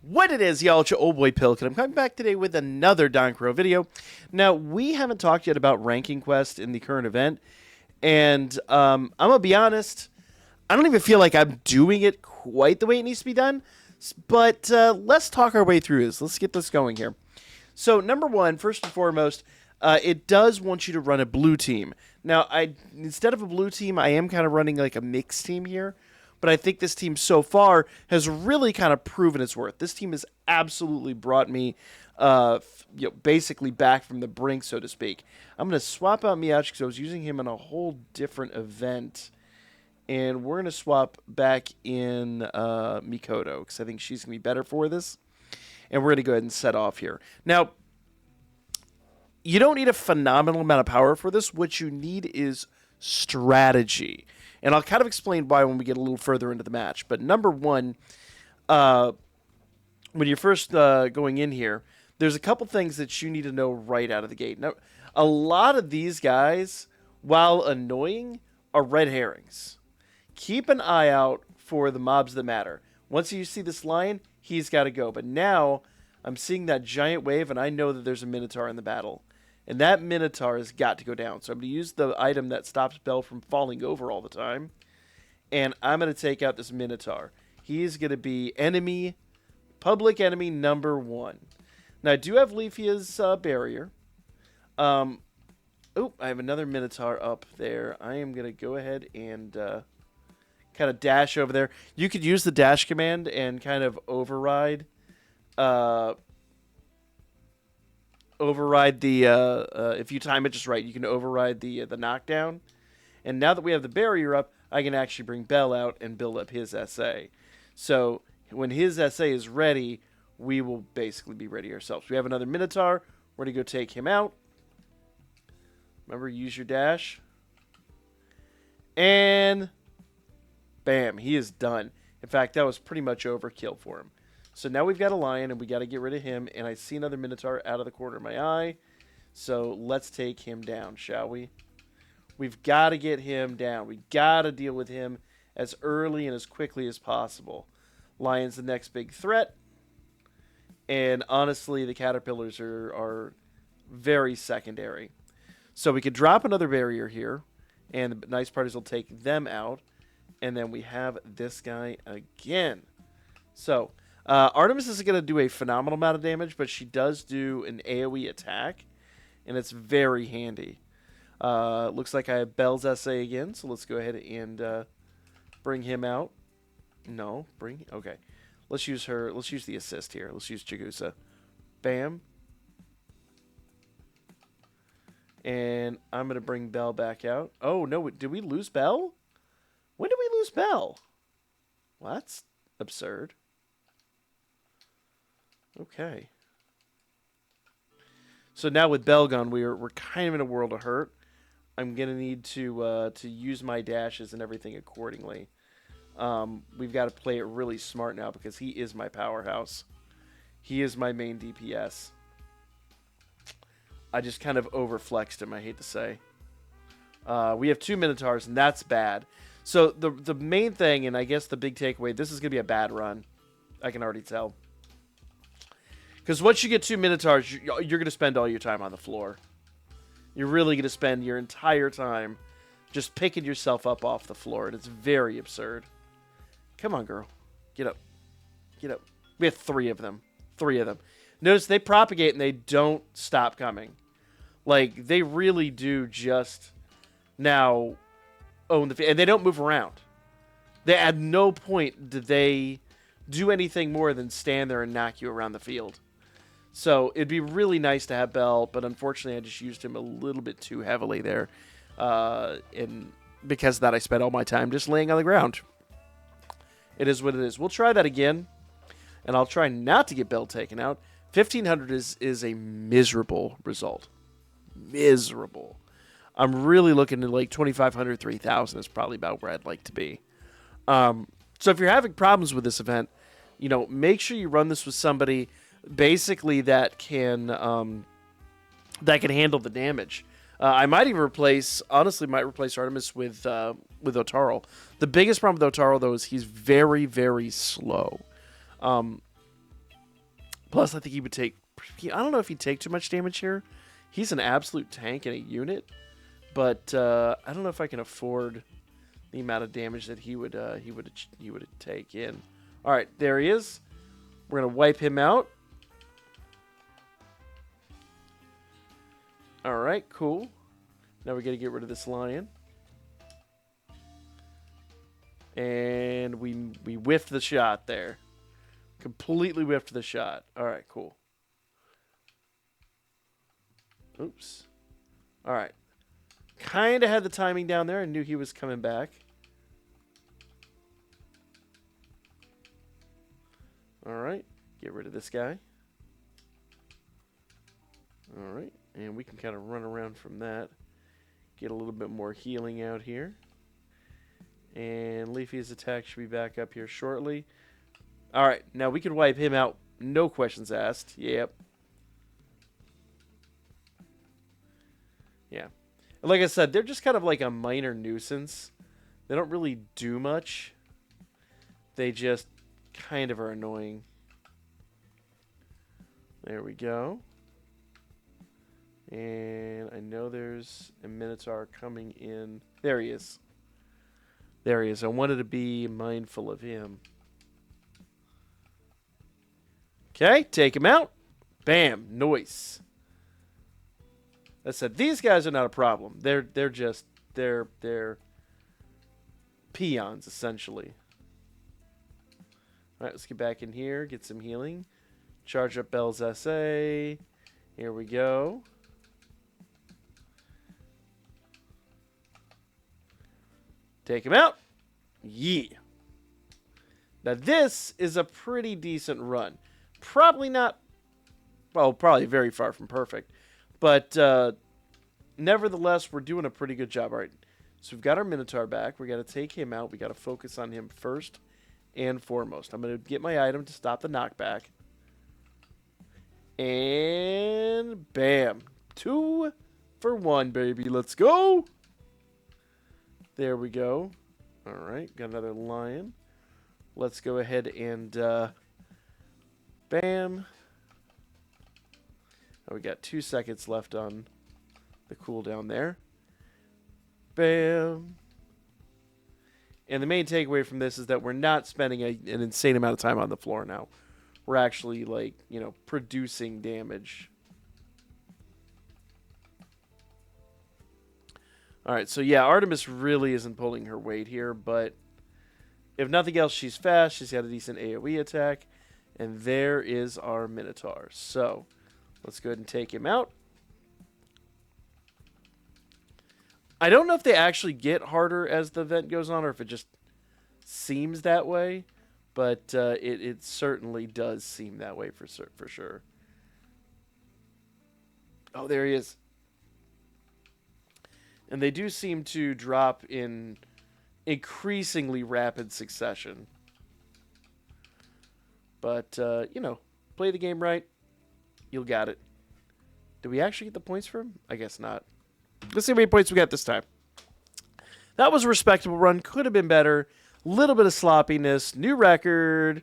What it is, y'all, it's your old boy Pilk, and I'm coming back today with another Don Crow video. Now, we haven't talked yet about ranking quest in the current event, and I'm going to be honest, I don't even feel like I'm doing it quite the way it needs to be done, but let's talk our way through this. Let's get this going here. So, number one, first and foremost, it does want you to run a blue team. Now, instead of a blue team, I am kind of running like a mixed team here. But I think this team so far has really kind of proven its worth. This team has absolutely brought me basically back from the brink, so to speak. I'm going to swap out Miauch because I was using him in a whole different event. And we're going to swap back in Mikoto because I think she's going to be better for this. And we're going to go ahead and set off here. Now, you don't need a phenomenal amount of power for this. What you need is strategy. And I'll kind of explain why when we get a little further into the match. But number one, when you're first going in here, there's a couple things that you need to know right out of the gate. Now, a lot of these guys, while annoying, are red herrings. Keep an eye out for the mobs that matter. Once you see this lion, he's got to go. But now, I'm seeing that giant wave, and I know that there's a Minotaur in the battle. And that Minotaur has got to go down. So I'm going to use the item that stops Bell from falling over all the time. And I'm going to take out this Minotaur. He is going to be public enemy number one. Now, I do have Leafia's barrier. I have another Minotaur up there. I am going to go ahead and kind of dash over there. You could use the dash command and kind of override the if you time it just right, you can override the knockdown. And now that we have the barrier up, I can actually bring Bell out and build up his SA. So when his SA is ready, we will basically be ready ourselves. We have another Minotaur. We're going to go take him out. Remember, use your dash. And bam, he is done. In fact, that was pretty much overkill for him. So now we've got a lion, and we got to get rid of him. And I see another Minotaur out of the corner of my eye. So let's take him down, shall we? We've got to get him down. We got to deal with him as early and as quickly as possible. Lion's the next big threat. And honestly, the caterpillars are very secondary. So we could drop another barrier here. And the nice part is we'll take them out. And then we have this guy again. So Artemis isn't going to do a phenomenal amount of damage, but she does do an AoE attack, and it's very handy. Looks like I have Bell's SA again, so let's go ahead and bring him out. Okay. Let's use her. Let's use the assist here. Let's use Chigusa. Bam. And I'm going to bring Bell back out. Oh, no, did we lose Bell? When did we lose Bell? Well, that's absurd. Okay. So now with Bell gone, we're kind of in a world of hurt. I'm gonna need to use my dashes and everything accordingly. We've got to play it really smart now because he is my powerhouse. He is my main DPS. I just kind of overflexed him, I hate to say. We have two Minotaurs, and that's bad. So the main thing, and I guess the big takeaway, this is gonna be a bad run. I can already tell. Because once you get two Minotaurs, you're going to spend all your time on the floor. You're really going to spend your entire time just picking yourself up off the floor. And it's very absurd. Come on, girl. Get up. Get up. We have three of them. Notice they propagate and they don't stop coming. Like, they really do just now own the field. And they don't move around. At no point do they do anything more than stand there and knock you around the field. So it'd be really nice to have Bell, but unfortunately I just used him a little bit too heavily there. And because of that, I spent all my time just laying on the ground. It is what it is. We'll try that again, and I'll try not to get Bell taken out. 1,500 is a miserable result. Miserable. I'm really looking at like 2,500, 3,000 is probably about where I'd like to be. So if you're having problems with this event, make sure you run this with somebody basically that can handle the damage. I might even replace Artemis with Otaro. The biggest problem with Otaro, though, is he's very, very slow. Plus, I think he would take... I don't know if he'd take too much damage here. He's an absolute tank in a unit. But I don't know if I can afford the amount of damage that he would take in. All right, there he is. We're going to wipe him out. All right, cool. Now we got to get rid of this lion. And we whiffed the shot there. Completely whiffed the shot. All right, cool. Oops. All right. Kind of had the timing down there. I knew he was coming back. All right. Get rid of this guy. All right. And we can kind of run around from that. Get a little bit more healing out here. And Leafy's attack should be back up here shortly. All right. Now we can wipe him out. No questions asked. Yep. Yeah. Like I said, they're just kind of like a minor nuisance. They don't really do much. They just kind of are annoying. There we go. And I know there's a Minotaur coming in. There he is. There he is. I wanted to be mindful of him. Okay, take him out. Bam, noise. I said these guys are not a problem. They're peons essentially. All right, let's get back in here, get some healing. Charge up Bell's SA. Here we go. Take him out. Yeah. Now this is a pretty decent run. Probably not, well, probably very far from perfect. But nevertheless, we're doing a pretty good job. All right, so we've got our Minotaur back. We got to take him out. We got to focus on him first and foremost. I'm going to get my item to stop the knockback. And bam. 2 for 1, baby. Let's go. There we go. All right, got another lion. Let's go ahead and bam. Oh, we got 2 seconds left on the cooldown there. Bam. And the main takeaway from this is that we're not spending an insane amount of time on the floor now. We're actually, like, you know, producing damage. All right, so yeah, Artemis really isn't pulling her weight here, but if nothing else, she's fast. She's got a decent AoE attack. And there is our Minotaur. So let's go ahead and take him out. I don't know if they actually get harder as the event goes on or if it just seems that way. But it certainly does seem that way for sure. Oh, there he is. And they do seem to drop in increasingly rapid succession. But, you know, play the game right. You'll got it. Did we actually get the points for him? I guess not. Let's see how many points we got this time. That was a respectable run. Could have been better. Little bit of sloppiness. New record.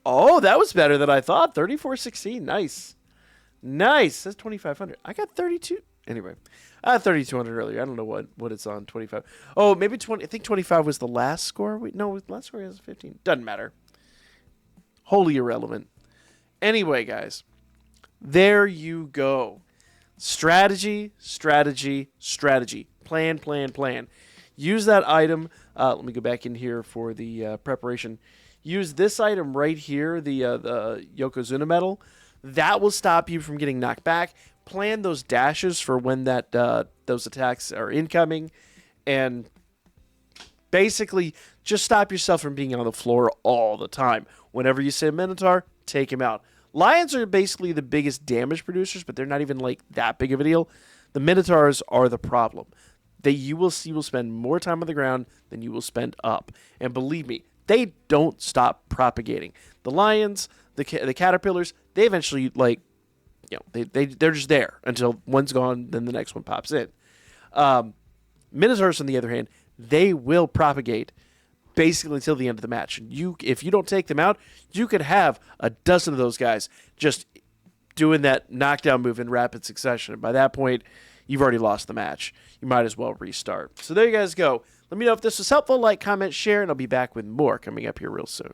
Oh, that was better than I thought. 34-16. Nice. Nice. That's 2,500. I got 32. Anyway, I had 3,200 earlier. I don't know what it's on. 25. Oh, maybe 20. I think 25 was the last score. No, the last score was 15. Doesn't matter. Wholly irrelevant. Anyway, guys, there you go. Strategy, strategy, strategy. Plan, plan, plan. Use that item. Let me go back in here for the preparation. Use this item right here, the Yokozuna medal. That will stop you from getting knocked back. Plan those dashes for when those attacks are incoming, and basically just stop yourself from being on the floor all the time. Whenever you see a Minotaur, take him out. Lions are basically the biggest damage producers, but they're not even like that big of a deal. The Minotaurs are the problem. You will spend more time on the ground than you will spend up. And believe me, they don't stop propagating. The lions, the caterpillars, they eventually, like, you know, they're just there until one's gone, then the next one pops in. Minotaurs, on the other hand, they will propagate basically until the end of the match. If you don't take them out, you could have a dozen of those guys just doing that knockdown move in rapid succession. And by that point, you've already lost the match. You might as well restart. So there you guys go. Let me know if this was helpful. Like, comment, share, and I'll be back with more coming up here real soon.